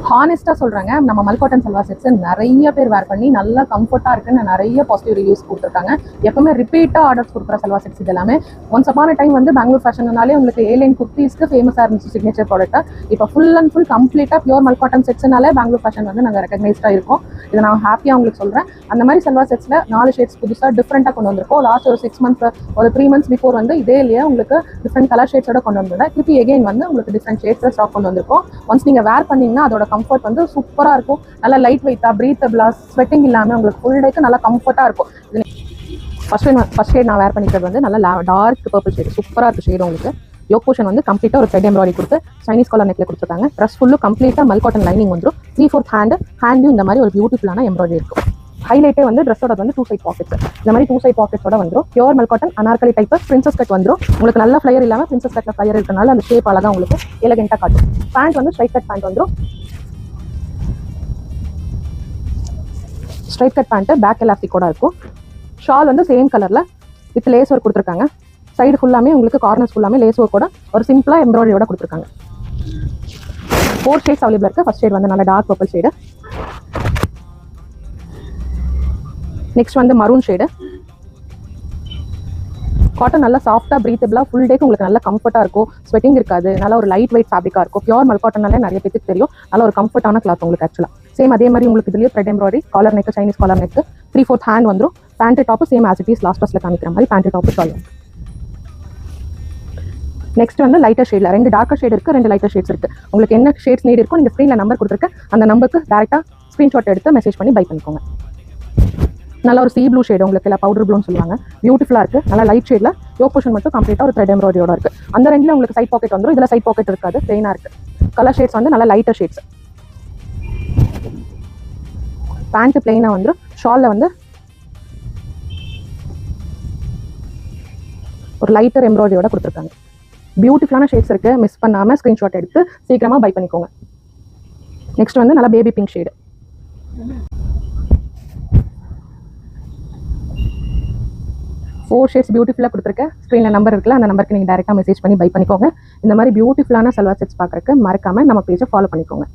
ஹானஸ்ட்டாக சொல்கிறாங்க, நம்ம மல்காட்டன் சல்வார் செட்ஸ் நிறைய பேர் வேர் பண்ணி நல்லா கம்ஃபர்ட்டாக இருக்குன்னு நிறைய பாசிட்டிவ் ரிவ்யூஸ் கொடுத்துருக்காங்க. எப்பவுமே ரிப்பீட்டாக ஆர்டர்ஸ் கொடுக்குற சல்வார் செட்ஸ் இது எல்லாமே. ஒன்ஸ் அப்பான டைம் வந்து பெங்களூர் ஃபேஷன்னாலே உங்களுக்கு ஏலைன் குர்த்திஸ்க்கு ஃபேமஸாக இருந்துச்சு சிக்னேச்சர் ப்ராடக்ட்டாக. இப்போ ஃபுல் அண்ட் ஃபுல் கம்ப்ளீட்டாக பியூர் மல்காட்டன் செட்ஸ்னாலே பெங்களூர் ஃபேஷன் வந்து நாங்கள் ரெகக்னைஸ்டாக இருக்கோம். இதை நான் ஹாப்பியாக உங்களுக்கு சொல்கிறேன். அந்த மாதிரி சல்வார் செட்ஸில் 4 ஷேட்ஸ் புதுசாக டிஃப்ரெண்ட்டாக கொண்டு வந்திருக்கோம். லாஸ்ட் ஒரு 6 months ஒரு 3 months பிஃபோர் வந்து இதே இல்லையா உங்களுக்கு டிஃப்ரெண்ட் கலர் ஷேட்ஸோட கொண்டு வந்திருந்தேன். திருப்பி எகைன் வந்து உங்களுக்கு டிஃப்ரெண்ட் ஷேட்ஸில் ஸ்டாக் கொண்டு வந்திருக்கோம். ஒன்ஸ் நீங்கள் வேர் பண்ணிங்கன்னா அதோட கம்ஃபர்ட் வந்து சூப்பராக இருக்கும். நல்லா லைட் வெயிட்டாக ப்ரீத்தபிளாக ஸ்வெட்டிங் இல்லாமல் உங்களுக்கு ஃபுல் டேக்கு நல்லா கம்ஃபர்ட்டாக இருக்கும். இது ஃபர்ஸ்ட் ஷேட் நான் வேர் பண்ணிக்கிறது வந்து நல்லா டார்க் பர்பிள் ஷேடு சூப்பராக இருக்குது. ஷேடு உங்களுக்கு யோக் போர்ஷன் வந்து கம்ப்ளீட்டாக ஒரு த்ரெட் எம்ப்ராய்டரி கொடுத்து சைனீஸ் காலர் நெக்கில் கொடுத்துருக்காங்க. ட்ரெஸ் ஃபுல்லும் கம்ப்ளீட்டாக மல்காட்டன் லைனிங் வந்துடும். 3/4 ஹேண்டும் இந்த மாதிரி ஒரு பியூட்டிஃபுல்லான எம்ப்ராய்டரி இருக்கும். ஹைலைட்டே வந்து ட்ரெஸ்ஸோட வந்து 2 side பாக்கெட்ஸ். இந்த மாதிரி 2 side பாக்கெட்ஸோட வந்துடும். Pure mul cotton Anarkali type princess cut வந்துடும். உங்களுக்கு நல்ல ஃப்ளையர் இல்லாமல் பிரின்சஸ் கட்டில் ஃப்ளையர் இருக்கனால அந்த ஷேப் அழகாக உங்களுக்கு எலகென்ட்டாக காட்டும். பேண்ட் வந்து ஸ்ட்ரைட் கட் பேண்ட் வந்துடும். ஸ்ட்ரைட் கட் பேண்ட்டு பேக் எலாஸ்டிக்கோட இருக்கும். ஷால் வந்து சேம் கலரில் வித் லேஸ் ஒர்க் கொடுத்துருக்காங்க. சைடு ஃபுல்லாமே உங்களுக்கு கார்னர்ஸ் ஃபுல்லாமே லேஸ் ஒர்க்கோட ஒரு சிம்பிளாக எம்ப்ராய்டரியோட கொடுத்துருக்காங்க. 4 ஷேட்ஸ் அவைலபிள் இருக்குது. ஃபர்ஸ்ட் ஷேட் வந்து நல்ல டார்க் பர்பிள் ஷேடு. நெக்ஸ்ட் வந்து மரூன் ஷேடு. காட்டன் நல்லா சாஃப்டாக ப்ரீத்தபிளாக ஃபுல் டேக்கு உங்களுக்கு நல்லா கம்ஃபர்ட்டாக இருக்கும். ஸ்வெட்டிங் இருக்காது. நல்லா ஒரு லைட் வெயிட் ஃபேப்ரிக்காக இருக்கும். பியூர் மல்காட்டன்னாலே நிறைய பேருக்கு தெரியும். நல்ல ஒரு கம்ஃபர்ட்டான கிளாத் உங்களுக்கு ஆக்சுவலாக. சேம் அதே மாதிரி உங்களுக்கு இதுலேயே thread embroidery collar neck Chinese collar neck 3/4 hand வந்துடும். Pant top same as it is last ட்ரெஸ்ல காமிக்கிற மாதிரி பேண்ட் டாப்பு ஷால். நெக்ஸ்ட் வந்து லைட்டர் ஷேடில் 2 டார்க்கர் ஷேட் இருக்குது, 2 லைட்டர் ஷேட்ஸ் இருக்குது. உங்களுக்கு என்ன ஷேட்ஸ் நீட் இருக்கும் நீங்கள் ஸ்க்ரீனில் நம்பர் கொடுத்துருக்க அந்த நம்பருக்கு டேரெக்டாக ஸ்க்ரீன்ஷாட் எடுத்து மெசேஜ் பண்ணி பை பண்ணிக்கோங்க. நல்ல ஒரு சீ ப்ளூ ஷேடு உங்களுக்கு இல்லை பவுடர் ப்ளூன்னு சொல்லுவாங்க. பியூட்டிஃபுல்லாக இருக்குது. நல்லா லைட் ஷேடில் யோக் போர்ஷன் மட்டும் கம்ப்ளீட்டாக ஒரு த்ரெட் எம்ப்ராய்டரியோட இருக்குது. அந்த ரெண்டில் உங்களுக்கு சைட் பாக்கெட் வந்துடும். இதில் சைட் பாக்கெட் இருக்காது, பிளெயினாக இருக்குது. கலர் ஷேட்ஸ் வந்து நல்லா லைட்டர் ஷேட்ஸ். பேண்ட் பிளெயினாக வந்துடும். ஷாலில் வந்து ஒரு லைட்டர் எம்ப்ராய்டரியோட கொடுத்துருக்காங்க. பியூட்டிஃபுல்லான ஷேட்ஸ் இருக்குது. மிஸ் பண்ணாமல் ஸ்க்ரீன்ஷாட் எடுத்து சீக்கிரமாக பை பண்ணிக்கோங்க. நெக்ஸ்ட் வந்து நல்லா பேபி பிங்க் ஷேடு. 4 ஷேட்ஸ் பியூட்டிஃபுல்லாக கொடுத்துருக்கேன். ஸ்க்ரீனில் நம்பர் இருக்குல்ல அந்த நம்பருக்கு நீங்கள் டேரெக்டாக மெசேஜ் பண்ணி பை பண்ணிக்கோங்க. இந்த மாதிரி பியூட்டிஃபுல்லான சல்வார் செட்ஸ் பார்க்குறக்கு மறக்காமல் நம்ம பேஜை ஃபாலோ பண்ணிக்கோங்க.